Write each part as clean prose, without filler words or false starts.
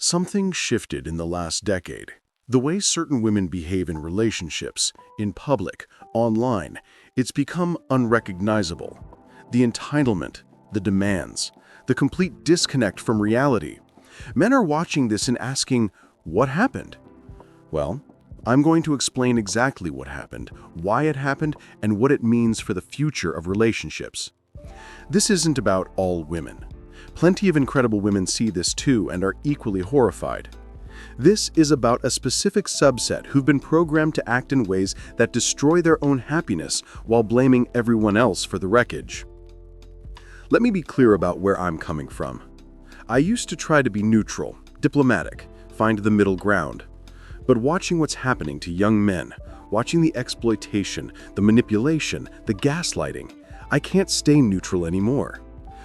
Something shifted in the last decade. The way certain women behave in relationships, in public, online, it's become unrecognizable. The entitlement, the demands, the complete disconnect from reality. Men are watching this and asking, what happened? Well, I'm going to explain exactly what happened, why it happened, and what it means for the future of relationships. This isn't about all women. Plenty of incredible women see this too and are equally horrified. This is about a specific subset who've been programmed to act in ways that destroy their own happiness while blaming everyone else for the wreckage. Let me be clear about where I'm coming from. I used to try to be neutral, diplomatic, find the middle ground. But watching what's happening to young men, watching the exploitation, the manipulation, the gaslighting, I can't stay neutral anymore.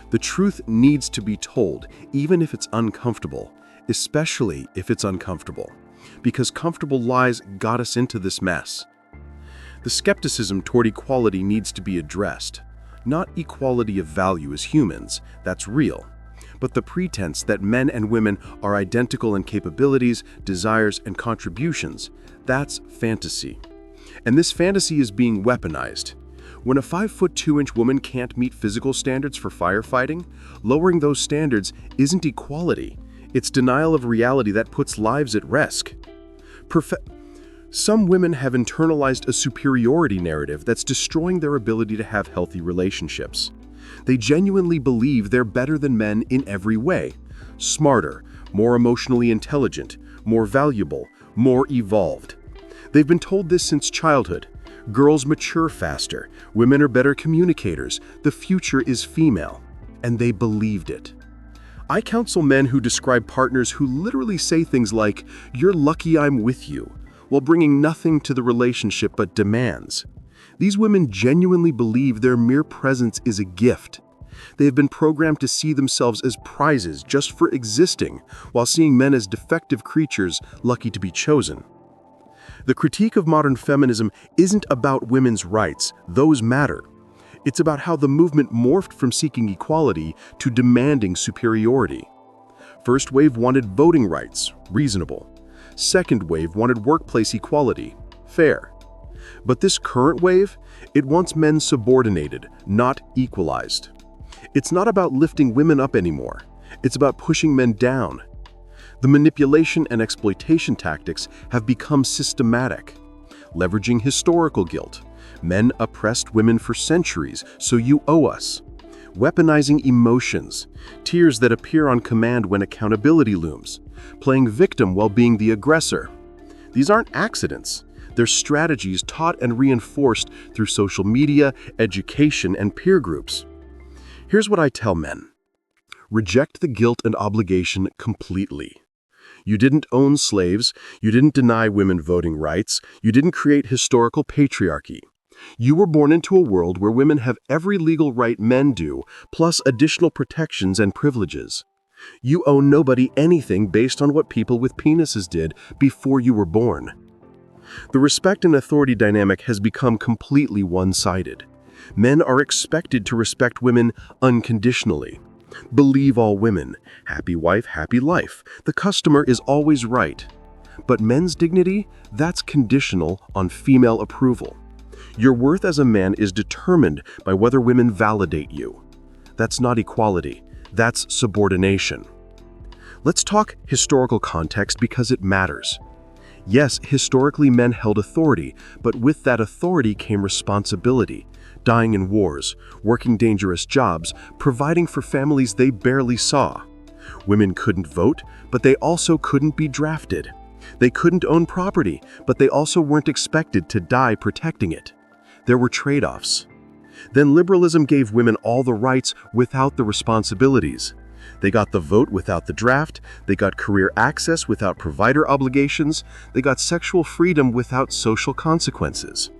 The truth needs to be told, even if it's uncomfortable, especially if it's uncomfortable, because comfortable lies got us into this mess. The skepticism toward equality needs to be addressed. Not equality of value as humans, that's real, but the pretense that men and women are identical in capabilities, desires, and contributions, that's fantasy. And this fantasy is being weaponized. When a 5'2" woman can't meet physical standards for firefighting, lowering those standards isn't equality. It's denial of reality that puts lives at risk. Some women have internalized a superiority narrative that's destroying their ability to have healthy relationships. They genuinely believe they're better than men in every way. Smarter, more emotionally intelligent, more valuable, more evolved. They've been told this since childhood. Girls mature faster, women are better communicators, the future is female. And they believed it. I counsel men who describe partners who literally say things like, "You're lucky I'm with you," while bringing nothing to the relationship but demands. These women genuinely believe their mere presence is a gift. They have been programmed to see themselves as prizes just for existing, while seeing men as defective creatures lucky to be chosen. The critique of modern feminism isn't about women's rights, those matter. It's about how the movement morphed from seeking equality to demanding superiority. First wave wanted voting rights, reasonable. Second wave wanted workplace equality, fair. But this current wave, it wants men subordinated, not equalized. It's not about lifting women up anymore. It's about pushing men down. The manipulation and exploitation tactics have become systematic. Leveraging historical guilt. Men oppressed women for centuries, so you owe us. Weaponizing emotions. Tears that appear on command when accountability looms. Playing victim while being the aggressor. These aren't accidents. They're strategies taught and reinforced through social media, education, and peer groups. Here's what I tell men. Reject the guilt and obligation completely. You didn't own slaves, you didn't deny women voting rights, you didn't create historical patriarchy. You were born into a world where women have every legal right men do, plus additional protections and privileges. You owe nobody anything based on what people with penises did before you were born. The respect and authority dynamic has become completely one-sided. Men are expected to respect women unconditionally. Believe all women. Happy wife, happy life. The customer is always right. But men's dignity, that's conditional on female approval. Your worth as a man is determined by whether women validate you. That's not equality. That's subordination. Let's talk historical context because it matters. Yes, historically men held authority, but with that authority came responsibility. Dying in wars, working dangerous jobs, providing for families they barely saw. Women couldn't vote, but they also couldn't be drafted. They couldn't own property, but they also weren't expected to die protecting it. There were trade-offs. Then liberalism gave women all the rights without the responsibilities. They got the vote without the draft, they got career access without provider obligations, they got sexual freedom without social consequences.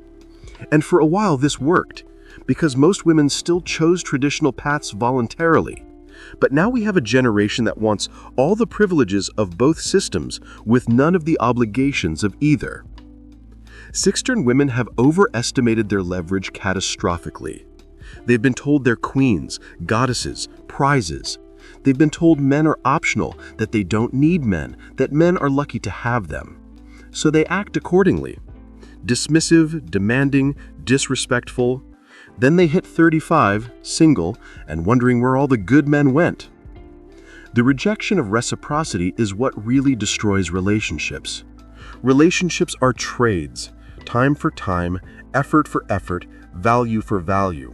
And for a while this worked, because most women still chose traditional paths voluntarily. But now we have a generation that wants all the privileges of both systems with none of the obligations of either. Cisgender women have overestimated their leverage catastrophically. They've been told they're queens, goddesses, prizes. They've been told men are optional, that they don't need men, that men are lucky to have them. So they act accordingly. Dismissive, demanding, disrespectful. Then they hit 35, single, and wondering where all the good men went. The rejection of reciprocity is what really destroys relationships. Relationships are trades, time for time, effort for effort, value for value.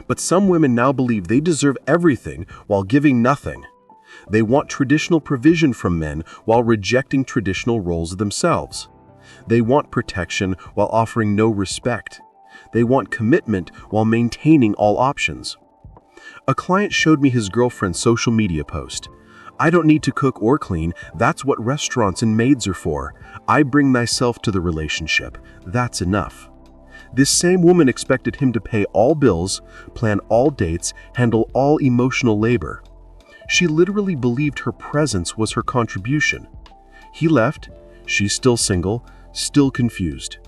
But some women now believe they deserve everything while giving nothing. They want traditional provision from men while rejecting traditional roles themselves. They want protection while offering no respect. They want commitment while maintaining all options. A client showed me his girlfriend's social media post. "I don't need to cook or clean, that's what restaurants and maids are for. I bring myself to the relationship, that's enough." This same woman expected him to pay all bills, plan all dates, handle all emotional labor. She literally believed her presence was her contribution. He left, she's still single, still confused.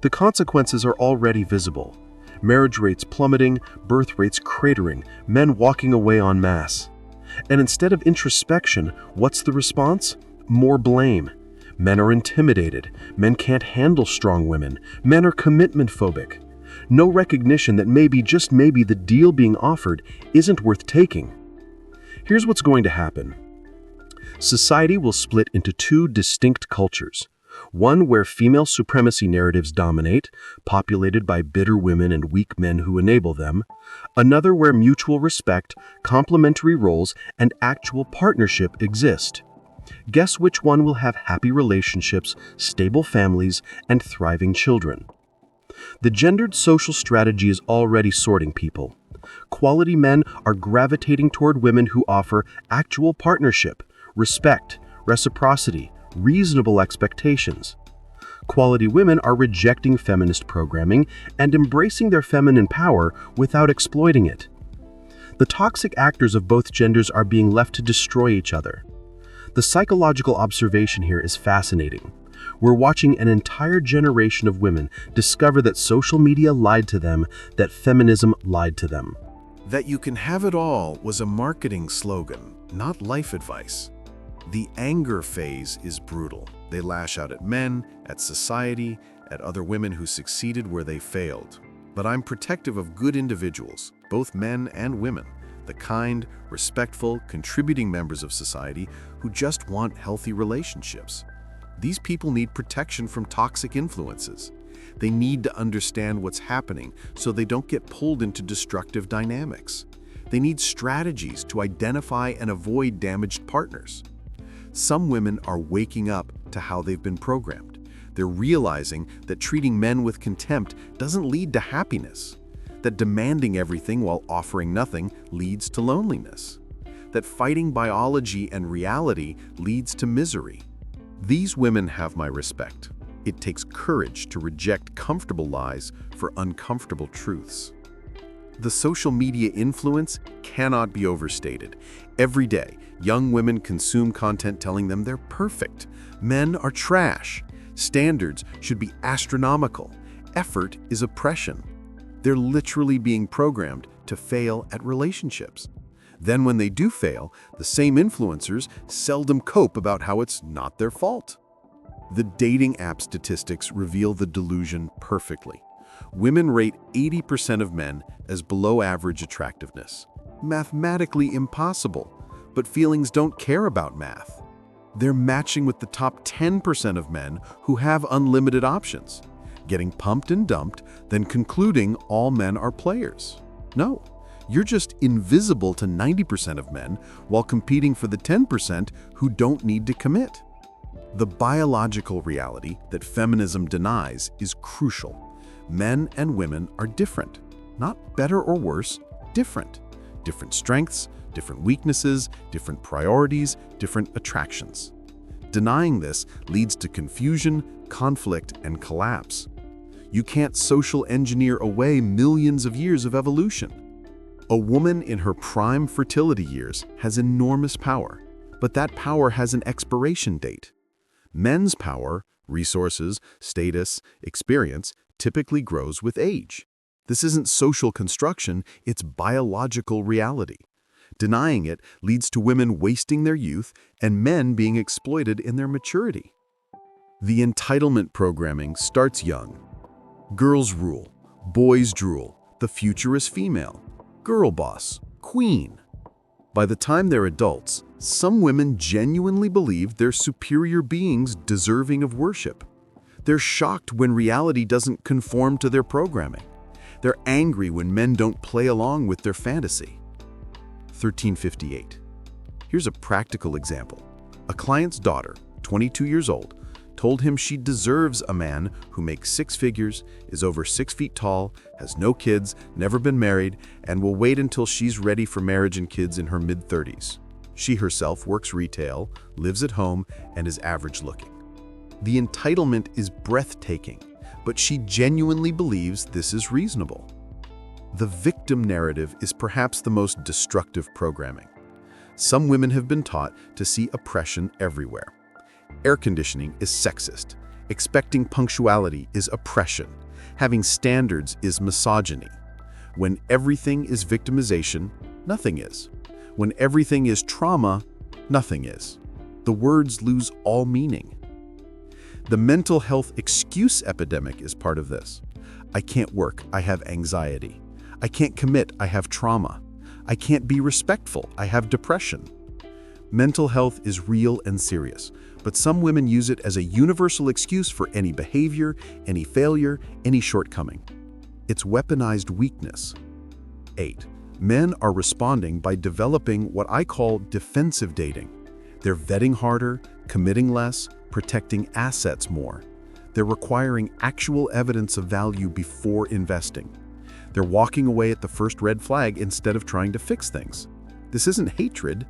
The consequences are already visible. Marriage rates plummeting, birth rates cratering, men walking away en masse. And instead of introspection, what's the response? More blame. Men are intimidated. Men can't handle strong women. Men are commitment phobic. No recognition that maybe, just maybe, the deal being offered isn't worth taking. Here's what's going to happen. Society will split into two distinct cultures. One where female supremacy narratives dominate, populated by bitter women and weak men who enable them. Another where mutual respect, complementary roles, and actual partnership exist. Guess which one will have happy relationships, stable families, and thriving children? The gendered social strategy is already sorting people. Quality men are gravitating toward women who offer actual partnership, respect, reciprocity, reasonable expectations. Quality women are rejecting feminist programming and embracing their feminine power without exploiting it. The toxic actors of both genders are being left to destroy each other. The psychological observation here is fascinating. We're watching an entire generation of women discover that social media lied to them, that feminism lied to them. That you can have it all was a marketing slogan, not life advice. The anger phase is brutal. They lash out at men, at society, at other women who succeeded where they failed. But I'm protective of good individuals, both men and women, the kind, respectful, contributing members of society who just want healthy relationships. These people need protection from toxic influences. They need to understand what's happening so they don't get pulled into destructive dynamics. They need strategies to identify and avoid damaged partners. Some women are waking up to how they've been programmed. They're realizing that treating men with contempt doesn't lead to happiness, that demanding everything while offering nothing leads to loneliness, that fighting biology and reality leads to misery. These women have my respect. It takes courage to reject comfortable lies for uncomfortable truths. The social media influence cannot be overstated. Every day, young women consume content telling them they're perfect. Men are trash. Standards should be astronomical. Effort is oppression. They're literally being programmed to fail at relationships. Then when they do fail, the same influencers seldom cope about how it's not their fault. The dating app statistics reveal the delusion perfectly. Women rate 80% of men as below average attractiveness. Mathematically impossible, but feelings don't care about math. They're matching with the top 10% of men who have unlimited options, getting pumped and dumped, then concluding all men are players. No, you're just invisible to 90% of men while competing for the 10% who don't need to commit. The biological reality that feminism denies is crucial. Men and women are different, not better or worse, different. Different strengths, different weaknesses, different priorities, different attractions. Denying this leads to confusion, conflict, and collapse. You can't social engineer away millions of years of evolution. A woman in her prime fertility years has enormous power, but that power has an expiration date. Men's power, resources, status, experience typically grows with age. This isn't social construction, it's biological reality. Denying it leads to women wasting their youth and men being exploited in their maturity. The entitlement programming starts young. Girls rule, boys drool, the future is female, girl boss, queen. By the time they're adults, some women genuinely believe they're superior beings deserving of worship. They're shocked when reality doesn't conform to their programming. They're angry when men don't play along with their fantasy. 1358. Here's a practical example. A client's daughter, 22 years old, told him she deserves a man who makes 6 figures, is over 6 feet tall, has no kids, never been married, and will wait until she's ready for marriage and kids in her mid-30s. She herself works retail, lives at home, and is average-looking. The entitlement is breathtaking, but she genuinely believes this is reasonable. The victim narrative is perhaps the most destructive programming. Some women have been taught to see oppression everywhere. Air conditioning is sexist. Expecting punctuality is oppression. Having standards is misogyny. When everything is victimization, nothing is. When everything is trauma, nothing is. The words lose all meaning. The mental health excuse epidemic is part of this. I can't work, I have anxiety. I can't commit, I have trauma. I can't be respectful, I have depression. Mental health is real and serious, but some women use it as a universal excuse for any behavior, any failure, any shortcoming. It's weaponized weakness. 8. Men are responding by developing what I call defensive dating. They're vetting harder, committing less, protecting assets more. They're requiring actual evidence of value before investing. They're walking away at the first red flag instead of trying to fix things. This isn't hatred.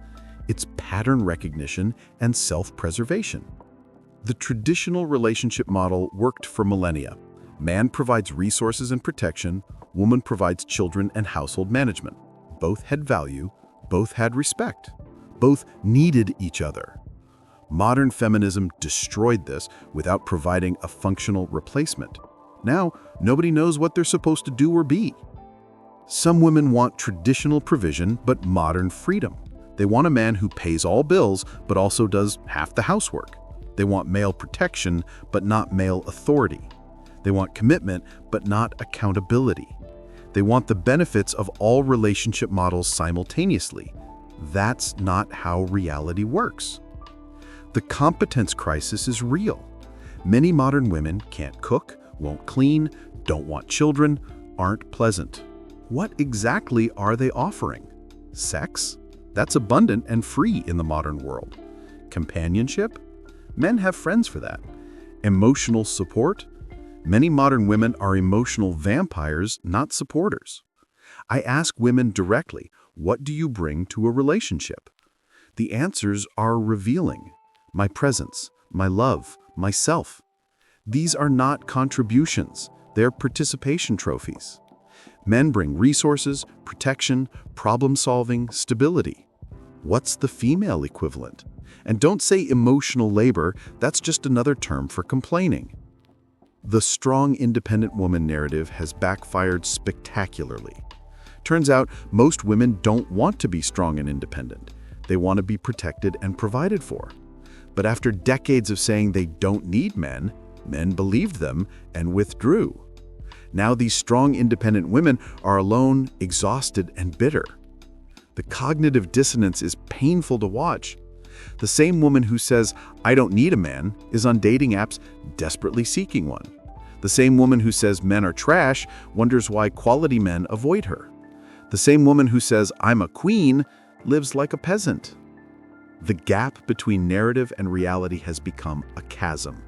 It's pattern recognition and self-preservation. The traditional relationship model worked for millennia. Man provides resources and protection, woman provides children and household management. Both had value, both had respect, both needed each other. Modern feminism destroyed this without providing a functional replacement. Now, nobody knows what they're supposed to do or be. Some women want traditional provision but modern freedom. They want a man who pays all bills but also does half the housework. They want male protection but not male authority. They want commitment but not accountability. They want the benefits of all relationship models simultaneously. That's not how reality works. The competence crisis is real. Many modern women can't cook, won't clean, don't want children, aren't pleasant. What exactly are they offering? Sex? That's abundant and free in the modern world. Companionship? Men have friends for that. Emotional support? Many modern women are emotional vampires, not supporters. I ask women directly, what do you bring to a relationship? The answers are revealing. My presence, my love, myself. These are not contributions, they're participation trophies. Men bring resources, protection, problem-solving, stability. What's the female equivalent? And don't say emotional labor, that's just another term for complaining. The strong, independent woman narrative has backfired spectacularly. Turns out, most women don't want to be strong and independent. They want to be protected and provided for. But after decades of saying they don't need men, men believed them and withdrew. Now these strong, independent women are alone, exhausted, and bitter. The cognitive dissonance is painful to watch. The same woman who says, I don't need a man, is on dating apps desperately seeking one. The same woman who says men are trash wonders why quality men avoid her. The same woman who says, I'm a queen, lives like a peasant. The gap between narrative and reality has become a chasm.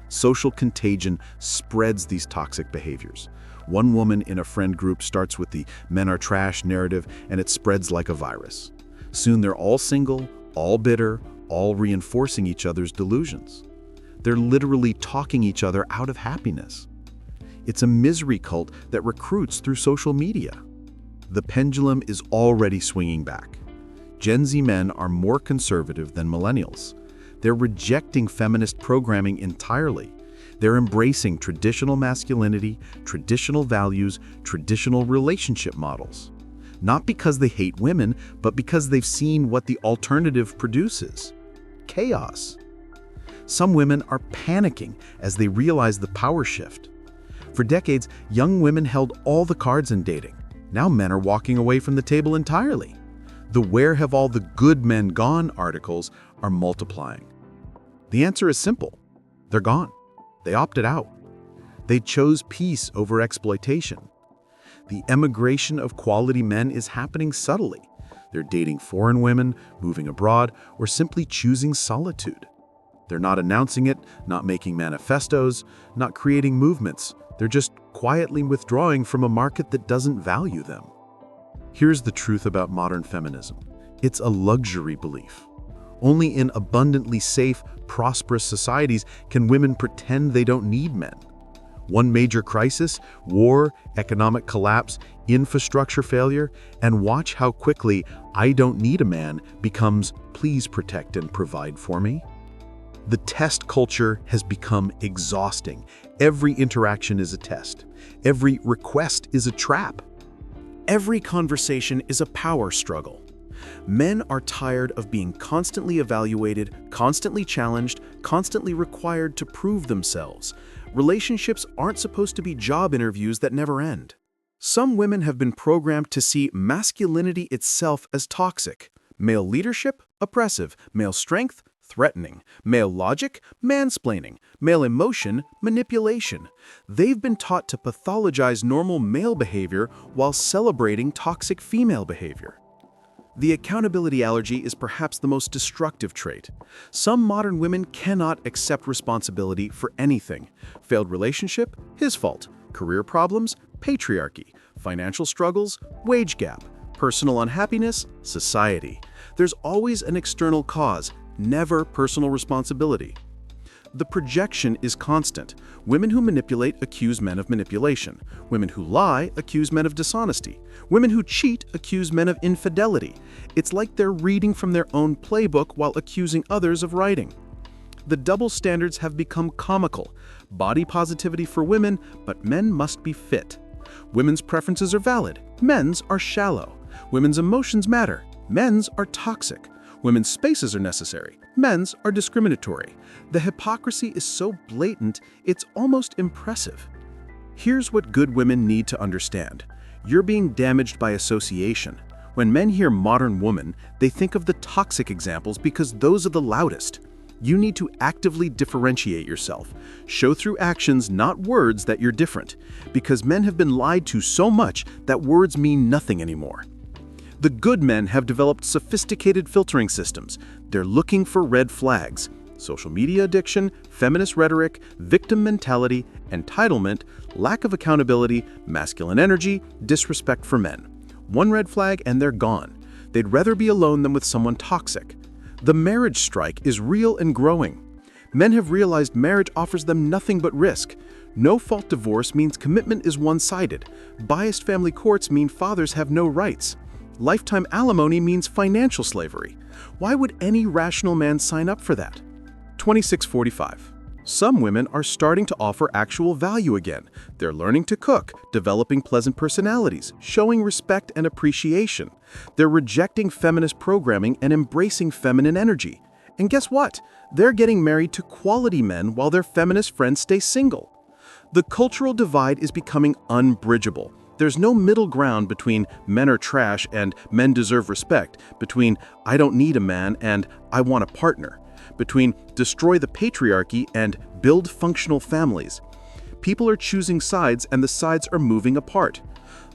Social contagion spreads these toxic behaviors. One woman in a friend group starts with the men are trash narrative, and it spreads like a virus. Soon they're all single, all bitter, all reinforcing each other's delusions. They're literally talking each other out of happiness. It's a misery cult that recruits through social media. The pendulum is already swinging back. Gen Z men are more conservative than millennials. They're rejecting feminist programming entirely. They're embracing traditional masculinity, traditional values, traditional relationship models. Not because they hate women, but because they've seen what the alternative produces: chaos. Some women are panicking as they realize the power shift. For decades, young women held all the cards in dating. Now men are walking away from the table entirely. The "where have all the good men gone" articles are multiplying. The answer is simple. They're gone. They opted out. They chose peace over exploitation. The emigration of quality men is happening subtly. They're dating foreign women, moving abroad, or simply choosing solitude. They're not announcing it, not making manifestos, not creating movements. They're just quietly withdrawing from a market that doesn't value them. Here's the truth about modern feminism. It's a luxury belief. Only in abundantly safe, prosperous societies can women pretend they don't need men. One major crisis, war, economic collapse, infrastructure failure, and watch how quickly "I don't need a man" becomes "please protect and provide for me." The test culture has become exhausting. Every interaction is a test. Every request is a trap. Every conversation is a power struggle. Men are tired of being constantly evaluated, constantly challenged, constantly required to prove themselves. Relationships aren't supposed to be job interviews that never end. Some women have been programmed to see masculinity itself as toxic. Male leadership, oppressive. Male strength, threatening. Male logic, mansplaining. Male emotion, manipulation. They've been taught to pathologize normal male behavior while celebrating toxic female behavior. The accountability allergy is perhaps the most destructive trait. Some modern women cannot accept responsibility for anything. Failed relationship? His fault. Career problems? Patriarchy. Financial struggles? Wage gap. Personal unhappiness? Society. There's always an external cause, never personal responsibility. The projection is constant. Women who manipulate accuse men of manipulation. Women who lie accuse men of dishonesty. Women who cheat accuse men of infidelity. It's like they're reading from their own playbook while accusing others of writing. The double standards have become comical. Body positivity for women, but men must be fit. Women's preferences are valid. Men's are shallow. Women's emotions matter. Men's are toxic. Women's spaces are necessary. Men's are discriminatory. The hypocrisy is so blatant, it's almost impressive. Here's what good women need to understand. You're being damaged by association. When men hear modern woman, they think of the toxic examples because those are the loudest. You need to actively differentiate yourself. Show through actions, not words, that you're different. Because men have been lied to so much that words mean nothing anymore. The good men have developed sophisticated filtering systems. They're looking for red flags: social media addiction, feminist rhetoric, victim mentality, entitlement, lack of accountability, masculine energy, disrespect for men. One red flag and they're gone. They'd rather be alone than with someone toxic. The marriage strike is real and growing. Men have realized marriage offers them nothing but risk. No-fault divorce means commitment is one-sided. Biased family courts mean fathers have no rights. Lifetime alimony means financial slavery. Why would any rational man sign up for that? 2645. Some women are starting to offer actual value again. They're learning to cook, developing pleasant personalities, showing respect and appreciation. They're rejecting feminist programming and embracing feminine energy. And guess what? They're getting married to quality men while their feminist friends stay single. The cultural divide is becoming unbridgeable. There's no middle ground between men are trash and men deserve respect, between I don't need a man and I want a partner, between destroy the patriarchy and build functional families. People are choosing sides and the sides are moving apart.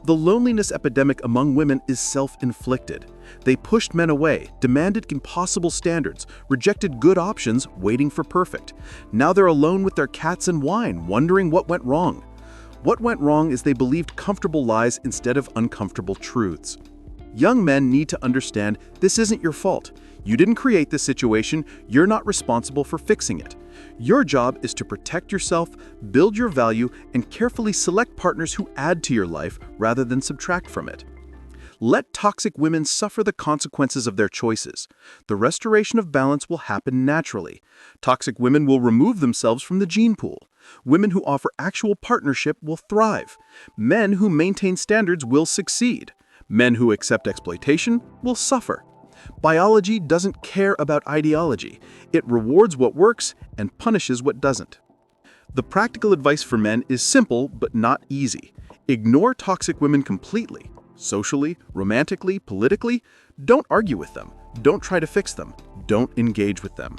The loneliness epidemic among women is self-inflicted. They pushed men away, demanded impossible standards, rejected good options, waiting for perfect. Now they're alone with their cats and wine, wondering what went wrong. What went wrong is they believed comfortable lies instead of uncomfortable truths. Young men need to understand this isn't your fault. You didn't create this situation, you're not responsible for fixing it. Your job is to protect yourself, build your value, and carefully select partners who add to your life rather than subtract from it. Let toxic women suffer the consequences of their choices. The restoration of balance will happen naturally. Toxic women will remove themselves from the gene pool. Women who offer actual partnership will thrive. Men who maintain standards will succeed. Men who accept exploitation will suffer. Biology doesn't care about ideology. It rewards what works and punishes what doesn't. The practical advice for men is simple but not easy. Ignore toxic women completely. Socially, romantically, politically, don't argue with them. Don't try to fix them. Don't engage with them.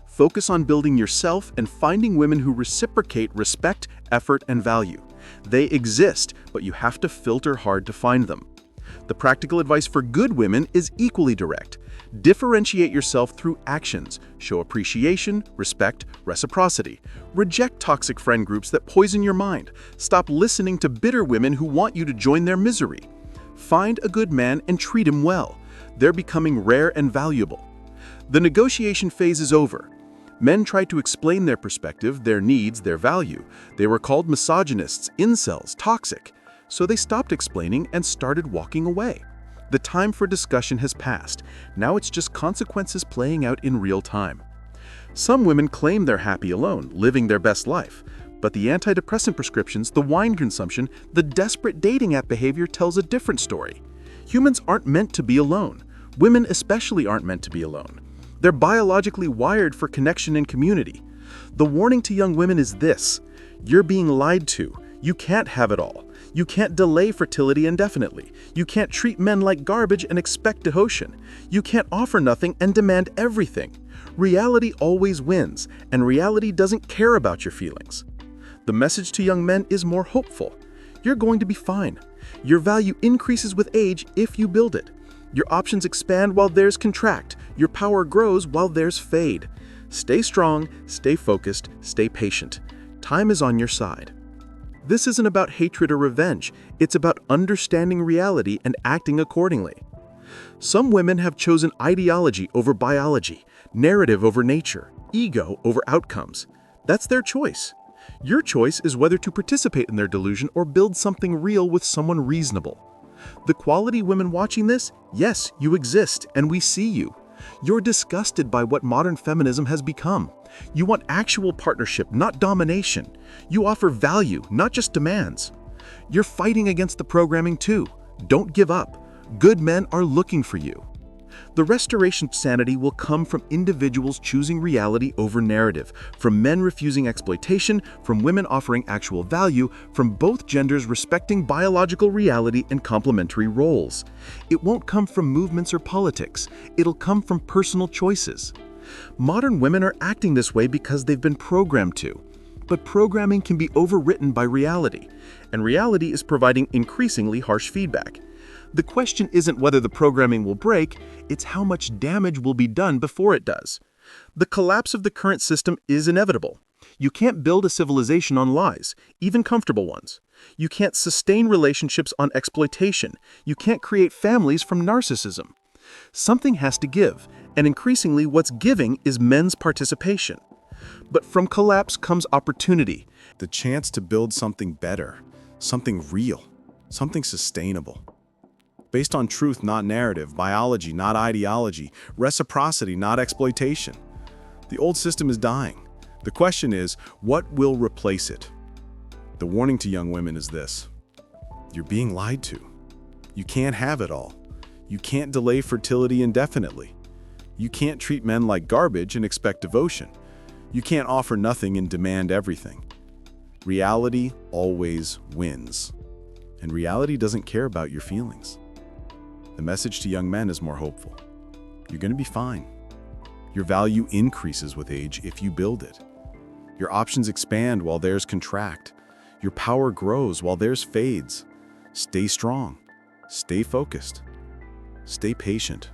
Focus on building yourself and finding women who reciprocate respect, effort, and value. They exist, but you have to filter hard to find them. The practical advice for good women is equally direct. Differentiate yourself through actions. Show appreciation, respect, reciprocity. Reject toxic friend groups that poison your mind. Stop listening to bitter women who want you to join their misery. Find a good man and treat him well. They're becoming rare and valuable. The negotiation phase is over. Men tried to explain their perspective, their needs, their value. They were called misogynists, incels, toxic. So they stopped explaining and started walking away. The time for discussion has passed. Now it's just consequences playing out in real time. Some women claim they're happy alone, living their best life. But the antidepressant prescriptions, the wine consumption, the desperate dating app behavior tells a different story. Humans aren't meant to be alone. Women especially aren't meant to be alone. They're biologically wired for connection and community. The warning to young women is this: you're being lied to. You can't have it all. You can't delay fertility indefinitely. You can't treat men like garbage and expect devotion. You can't offer nothing and demand everything. Reality always wins, and reality doesn't care about your feelings. The message to young men is more hopeful. You're going to be fine. Your value increases with age if you build it. Your options expand while theirs contract. Your power grows while theirs fade. Stay strong, stay focused, stay patient. Time is on your side. This isn't about hatred or revenge. It's about understanding reality and acting accordingly. Some women have chosen ideology over biology, narrative over nature, ego over outcomes. That's their choice. Your choice is whether to participate in their delusion or build something real with someone reasonable. The quality women watching this, yes, you exist and we see you. You're disgusted by what modern feminism has become. You want actual partnership, not domination. You offer value, not just demands. You're fighting against the programming too. Don't give up. Good men are looking for you. The restoration of sanity will come from individuals choosing reality over narrative, from men refusing exploitation, from women offering actual value, from both genders respecting biological reality and complementary roles. It won't come from movements or politics. It'll come from personal choices. Modern women are acting this way because they've been programmed to. But programming can be overwritten by reality, and reality is providing increasingly harsh feedback. The question isn't whether the programming will break, it's how much damage will be done before it does. The collapse of the current system is inevitable. You can't build a civilization on lies, even comfortable ones. You can't sustain relationships on exploitation. You can't create families from narcissism. Something has to give, and increasingly what's giving is men's participation. But from collapse comes opportunity. The chance to build something better, something real, something sustainable. Based on truth, not narrative, biology, not ideology, reciprocity, not exploitation. The old system is dying. The question is, what will replace it? The warning to young women is this: you're being lied to. You can't have it all. You can't delay fertility indefinitely. You can't treat men like garbage and expect devotion. You can't offer nothing and demand everything. Reality always wins. And reality doesn't care about your feelings. The message to young men is more hopeful. You're going to be fine. Your value increases with age if you build it. Your options expand while theirs contract. Your power grows while theirs fades. Stay strong. Stay focused. Stay patient.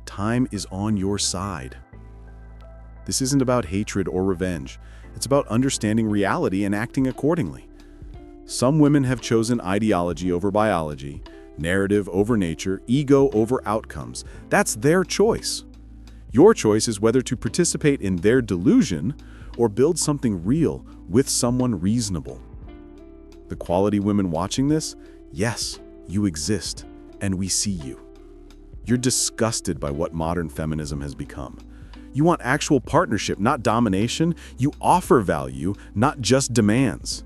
Time is on your side. This isn't about hatred or revenge. It's about understanding reality and acting accordingly. Some women have chosen ideology over biology, narrative over nature, ego over outcomes. That's their choice. Your choice is whether to participate in their delusion or build something real with someone reasonable. The quality women watching this, yes, you exist, and we see you. You're disgusted by what modern feminism has become. You want actual partnership, not domination. You offer value, not just demands.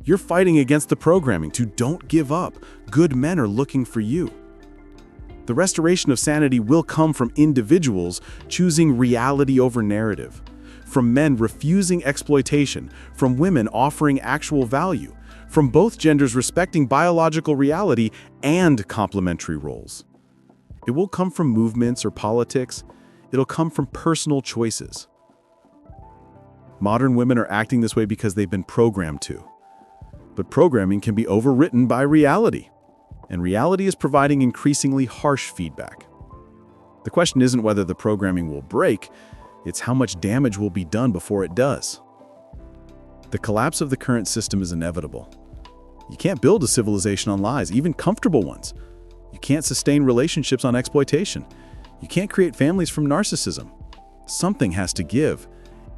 You're fighting against the programming to don't give up. Good men are looking for you. The restoration of sanity will come from individuals choosing reality over narrative, from men refusing exploitation, from women offering actual value, from both genders respecting biological reality and complementary roles. It won't come from movements or politics. It'll come from personal choices. Modern women are acting this way because they've been programmed to. But programming can be overwritten by reality, and reality is providing increasingly harsh feedback. The question isn't whether the programming will break, it's how much damage will be done before it does. The collapse of the current system is inevitable. You can't build a civilization on lies, even comfortable ones. You can't sustain relationships on exploitation. You can't create families from narcissism. Something has to give.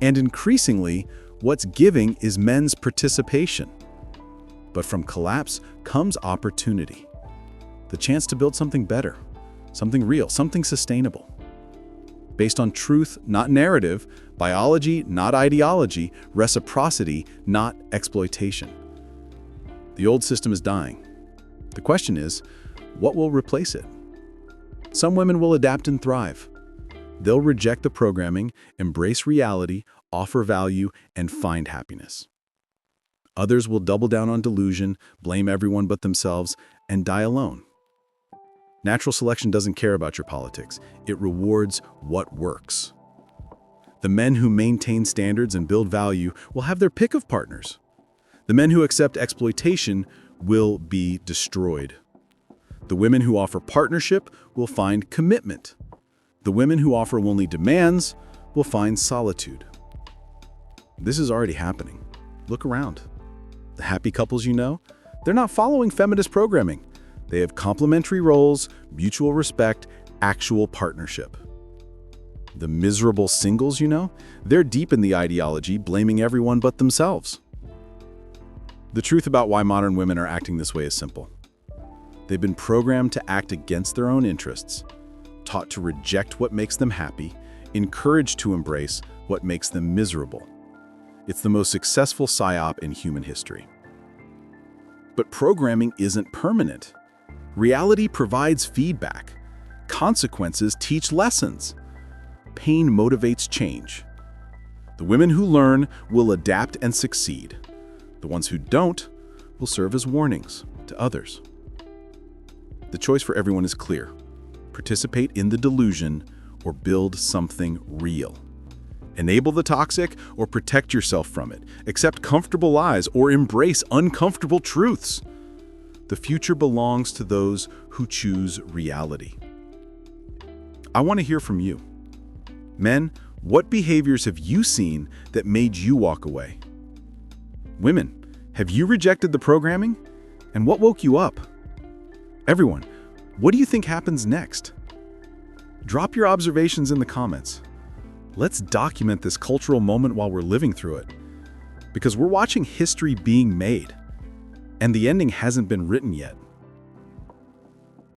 And increasingly, what's giving is men's participation. But from collapse comes opportunity. The chance to build something better, something real, something sustainable. Based on truth, not narrative, biology, not ideology, reciprocity, not exploitation. The old system is dying. The question is, what will replace it? Some women will adapt and thrive. They'll reject the programming, embrace reality, offer value, and find happiness. Others will double down on delusion, blame everyone but themselves, and die alone. Natural selection doesn't care about your politics. It rewards what works. The men who maintain standards and build value will have their pick of partners. The men who accept exploitation will be destroyed. The women who offer partnership will find commitment. The women who offer only demands will find solitude. This is already happening. Look around. The happy couples you know, they're not following feminist programming. They have complementary roles, mutual respect, actual partnership. The miserable singles you know, they're deep in the ideology, blaming everyone but themselves. The truth about why modern women are acting this way is simple. They've been programmed to act against their own interests, taught to reject what makes them happy, encouraged to embrace what makes them miserable. It's the most successful psyop in human history. But programming isn't permanent. Reality provides feedback. Consequences teach lessons. Pain motivates change. The women who learn will adapt and succeed. The ones who don't will serve as warnings to others. The choice for everyone is clear. Participate in the delusion or build something real. Enable the toxic or protect yourself from it. Accept comfortable lies or embrace uncomfortable truths. The future belongs to those who choose reality. I want to hear from you. Men, what behaviors have you seen that made you walk away? Women, have you rejected the programming? And what woke you up? Everyone, what do you think happens next? Drop your observations in the comments. Let's document this cultural moment while we're living through it. Because we're watching history being made. And the ending hasn't been written yet.